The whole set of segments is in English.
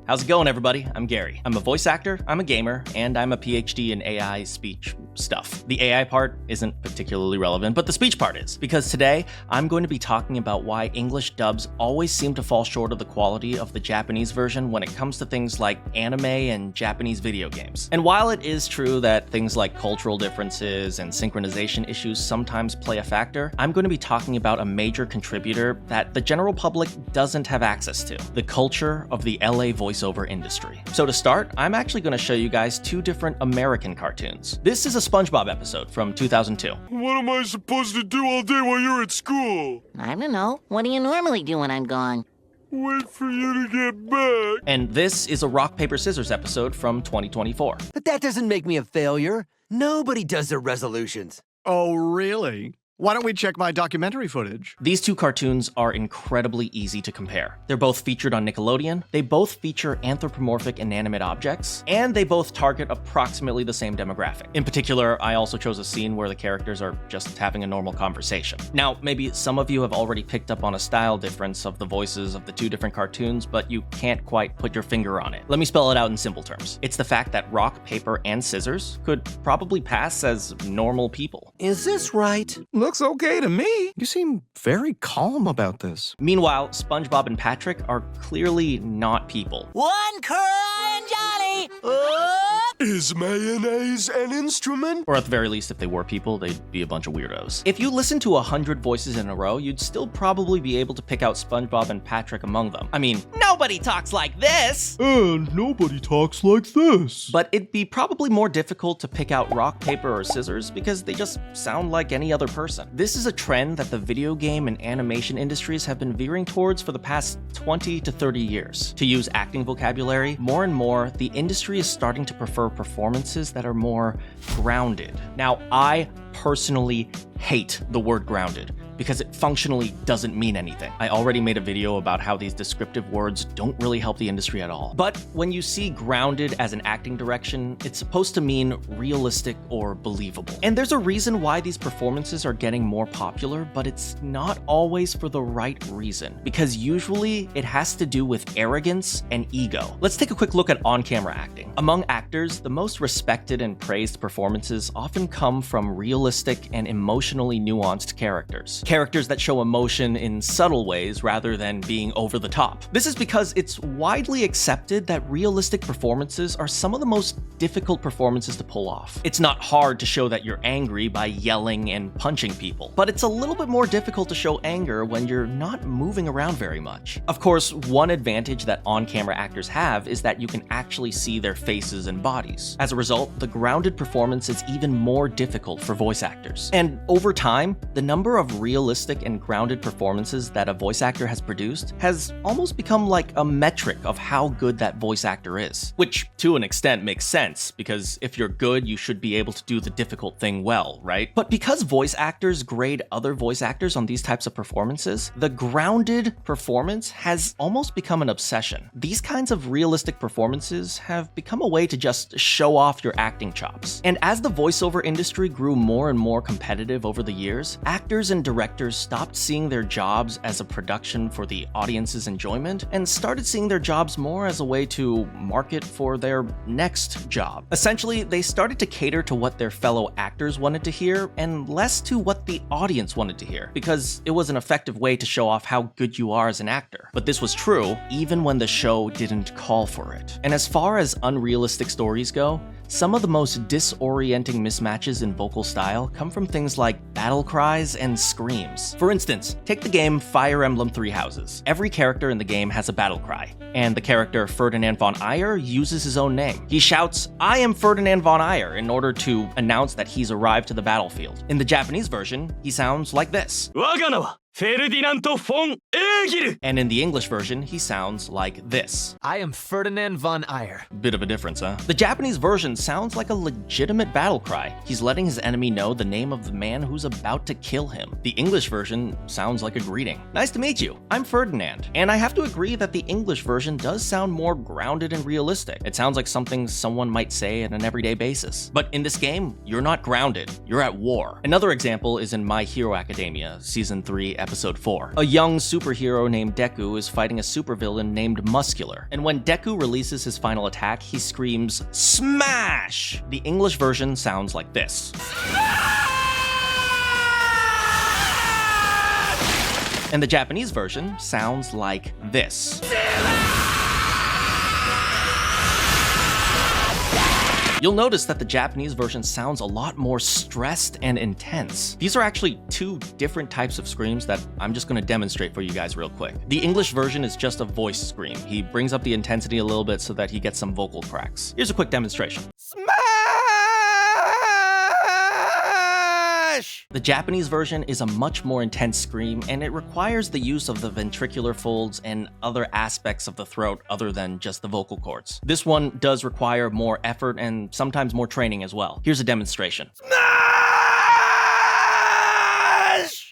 How's it going, everybody? I'm Gary. I'm a voice actor, I'm a gamer, and I'm a PhD in AI speech stuff. The AI part isn't particularly relevant, but the speech part is, because today I'm going to be talking about why English dubs always seem to fall short of the quality of the Japanese version when it comes to things like anime and Japanese video games. And while it is true that things like cultural differences and synchronization issues sometimes play a factor, I'm going to be talking about a major contributor that the general public doesn't have access to: the culture of the LA voiceover industry. So to start, I'm actually going to show you guys two different American cartoons. This is a SpongeBob episode from 2002. What am I supposed to do all day while you're at school? I don't know. What do you normally do when I'm gone? Wait for you to get back. And this is a rock, paper, scissors episode from 2024. But that doesn't make me a failure. Nobody does their resolutions. Oh, really? Why don't we check my documentary footage? These two cartoons are incredibly easy to compare. They're both featured on Nickelodeon, they both feature anthropomorphic inanimate objects, and they both target approximately the same demographic. In particular, I also chose a scene where the characters are just having a normal conversation. Now, maybe some of you have already picked up on a style difference of the voices of the two different cartoons, but you can't quite put your finger on it. Let me spell it out in simple terms. It's the fact that rock, paper, and scissors could probably pass as normal people. Is this right? Looks okay to me. You seem very calm about this. Meanwhile, SpongeBob and Patrick are clearly not people. One curl and Johnny! Is mayonnaise an instrument? Or at the very least, if they were people, they'd be a bunch of weirdos. If you listen to 100 voices in a row, you'd still probably be able to pick out SpongeBob and Patrick among them. I mean, nobody talks like this! And nobody talks like this. But it'd be probably more difficult to pick out rock, paper, or scissors because they just sound like any other person. This is a trend that the video game and animation industries have been veering towards for the past 20 to 30 years. To use acting vocabulary, more and more, the industry is starting to prefer performances that are more grounded. Now, I personally hate the word grounded because it functionally doesn't mean anything. I already made a video about how these descriptive words don't really help the industry at all. But when you see grounded as an acting direction, it's supposed to mean realistic or believable. And there's a reason why these performances are getting more popular, but it's not always for the right reason, because usually it has to do with arrogance and ego. Let's take a quick look at on-camera acting. Among actors, the most respected and praised performances often come from realistic and emotionally nuanced characters. Characters that show emotion in subtle ways rather than being over the top. This is because it's widely accepted that realistic performances are some of the most difficult performances to pull off. It's not hard to show that you're angry by yelling and punching people, but it's a little bit more difficult to show anger when you're not moving around very much. Of course, one advantage that on-camera actors have is that you can actually see their faces and bodies. As a result, the grounded performance is even more difficult for voice actors. And over time, the number of realistic and grounded performances that a voice actor has produced has almost become like a metric of how good that voice actor is. Which, to an extent, makes sense, because if you're good, you should be able to do the difficult thing well, right? But because voice actors grade other voice actors on these types of performances, the grounded performance has almost become an obsession. These kinds of realistic performances have become a way to just show off your acting chops. And as the voiceover industry grew more and more competitive over the years, actors and directors stopped seeing their jobs as a production for the audience's enjoyment and started seeing their jobs more as a way to market for their next job. Essentially, they started to cater to what their fellow actors wanted to hear and less to what the audience wanted to hear, because it was an effective way to show off how good you are as an actor. But this was true even when the show didn't call for it. And as far as unrealistic stories go, some of the most disorienting mismatches in vocal style come from things like battle cries and screams. For instance, take the game Fire Emblem Three Houses. Every character in the game has a battle cry, and the character Ferdinand von Aegir uses his own name. He shouts, "I am Ferdinand von Aegir," in order to announce that he's arrived to the battlefield. In the Japanese version, he sounds like this. And in the English version, he sounds like this. I am Ferdinand von Aegir. Bit of a difference, huh? The Japanese version sounds like a legitimate battle cry. He's letting his enemy know the name of the man who's about to kill him. The English version sounds like a greeting. Nice to meet you. I'm Ferdinand. And I have to agree that the English version does sound more grounded and realistic. It sounds like something someone might say on an everyday basis. But in this game, you're not grounded. You're at war. Another example is in My Hero Academia, Season 3, episode 4. A young superhero named Deku is fighting a supervillain named Muscular, and when Deku releases his final attack, he screams, "Smash!" The English version sounds like this. And the Japanese version sounds like this. You'll notice that the Japanese version sounds a lot more stressed and intense. These are actually two different types of screams that I'm just going to demonstrate for you guys real quick. The English version is just a voice scream. He brings up the intensity a little bit so that he gets some vocal cracks. Here's a quick demonstration. The Japanese version is a much more intense scream, and it requires the use of the ventricular folds and other aspects of the throat other than just the vocal cords. This one does require more effort and sometimes more training as well. Here's a demonstration.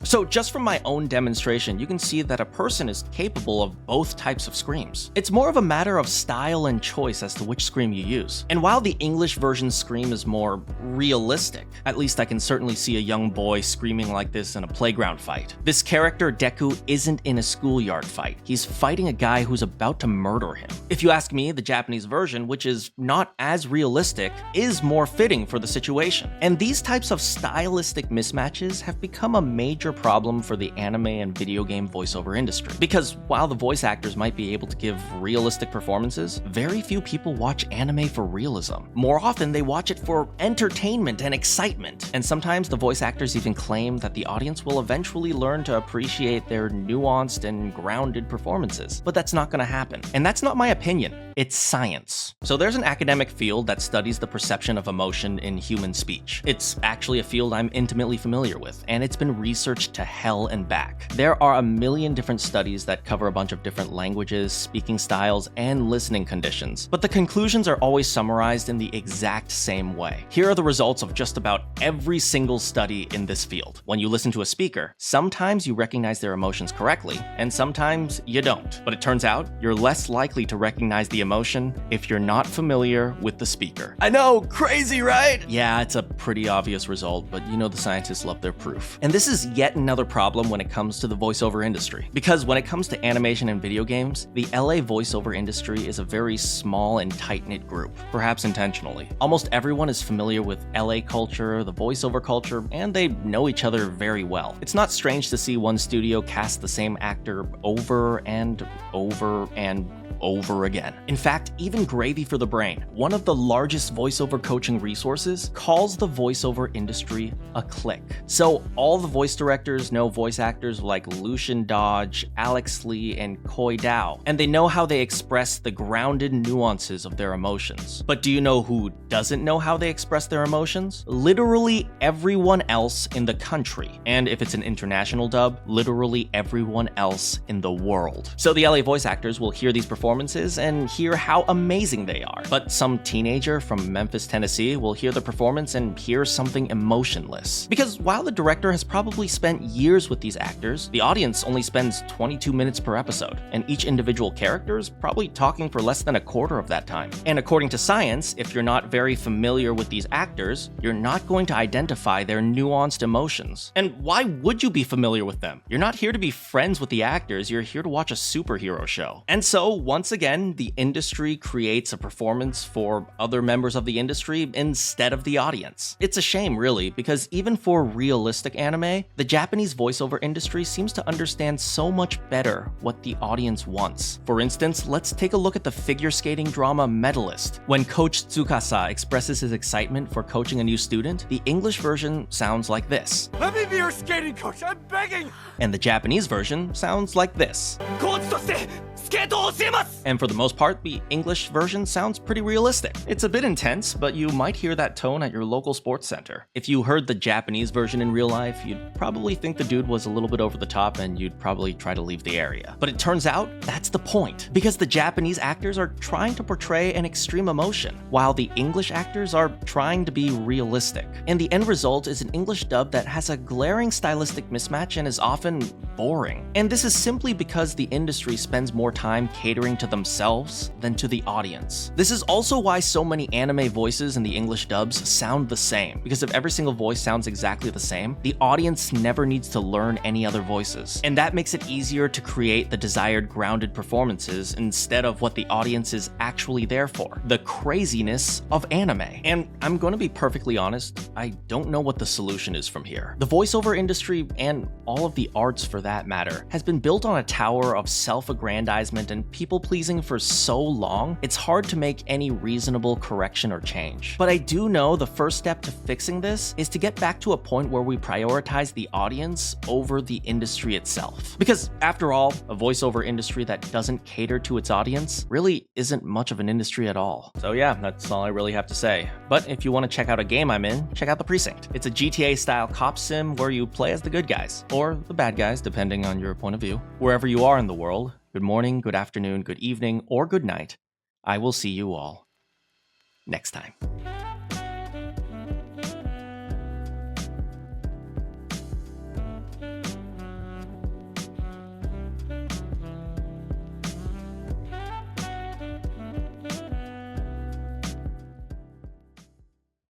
So just from my own demonstration, you can see that a person is capable of both types of screams. It's more of a matter of style and choice as to which scream you use. And while the English version scream is more realistic, at least I can certainly see a young boy screaming like this in a playground fight. This character, Deku, isn't in a schoolyard fight. He's fighting a guy who's about to murder him. If you ask me, the Japanese version, which is not as realistic, is more fitting for the situation. And these types of stylistic mismatches have become a major problem for the anime and video game voiceover industry. Because while the voice actors might be able to give realistic performances, very few people watch anime for realism. More often, they watch it for entertainment and excitement. And sometimes the voice actors even claim that the audience will eventually learn to appreciate their nuanced and grounded performances. But that's not going to happen. And that's not my opinion. It's science. So there's an academic field that studies the perception of emotion in human speech. It's actually a field I'm intimately familiar with, and it's been researched to hell and back. There are a million different studies that cover a bunch of different languages, speaking styles, and listening conditions, but the conclusions are always summarized in the exact same way. Here are the results of just about every single study in this field. When you listen to a speaker, sometimes you recognize their emotions correctly, and sometimes you don't. But it turns out you're less likely to recognize the emotion if you're not familiar with the speaker. I know, crazy, right? Yeah, it's a pretty obvious result, but you know the scientists love their proof. And this is yet another problem when it comes to the voiceover industry. Because when it comes to animation and video games, the LA voiceover industry is a very small and tight-knit group, perhaps intentionally. Almost everyone is familiar with LA culture, the voiceover culture, and they know each other very well. It's not strange to see one studio cast the same actor over and over and over again. In fact, even Gravy for the Brain, one of the largest voiceover coaching resources, calls the voiceover industry a clique. So all the voice directors know voice actors like Lucian Dodge, Alex Lee, and Koi Dao, and they know how they express the grounded nuances of their emotions. But do you know who doesn't know how they express their emotions? Literally everyone else in the country. And if it's an international dub, literally everyone else in the world. So the LA voice actors will hear these performances and hear how amazing they are. But some teenager from Memphis, Tennessee will hear the performance and hear something emotionless. Because while the director has probably spent years with these actors, the audience only spends 22 minutes per episode, and each individual character is probably talking for less than a quarter of that time. And according to science, if you're not very familiar with these actors, you're not going to identify their nuanced emotions. And why would you be familiar with them? You're not here to be friends with the actors, you're here to watch a superhero show. And so, once again, the industry creates a performance for other members of the industry instead of the audience. It's a shame, really, because even for realistic anime, the Japanese voiceover industry seems to understand so much better what the audience wants. For instance, let's take a look at the figure skating drama Medalist. When Coach Tsukasa expresses his excitement for coaching a new student, the English version sounds like this. Let me be your skating coach, I'm begging! And the Japanese version sounds like this. And for the most part, the English version sounds pretty realistic. It's a bit intense, but you might hear that tone at your local sports center. If you heard the Japanese version in real life, you'd probably think the dude was a little bit over the top and you'd probably try to leave the area. But it turns out that's the point, because the Japanese actors are trying to portray an extreme emotion, while the English actors are trying to be realistic. And the end result is an English dub that has a glaring stylistic mismatch and is often boring. And this is simply because the industry spends more time catering to themselves than to the audience. This is also why so many anime voices in the English dubs sound the same, because if every single voice sounds exactly the same, the audience never needs to learn any other voices. And that makes it easier to create the desired grounded performances instead of what the audience is actually there for, the craziness of anime. And I'm going to be perfectly honest, I don't know what the solution is from here. The voiceover industry, and all of the arts for that matter, has been built on a tower of self-aggrandizement and people-pleasing for so long, it's hard to make any reasonable correction or change. But I do know the first step to fixing this is to get back to a point where we prioritize the audience over the industry itself. Because after all, a voiceover industry that doesn't cater to its audience really isn't much of an industry at all. So yeah, that's all I really have to say. But if you want to check out a game I'm in, check out The Precinct. It's a GTA-style cop sim where you play as the good guys, or the bad guys, depending on your point of view. Wherever you are in the world, good morning, good afternoon, good evening, or good night, I will see you all next time.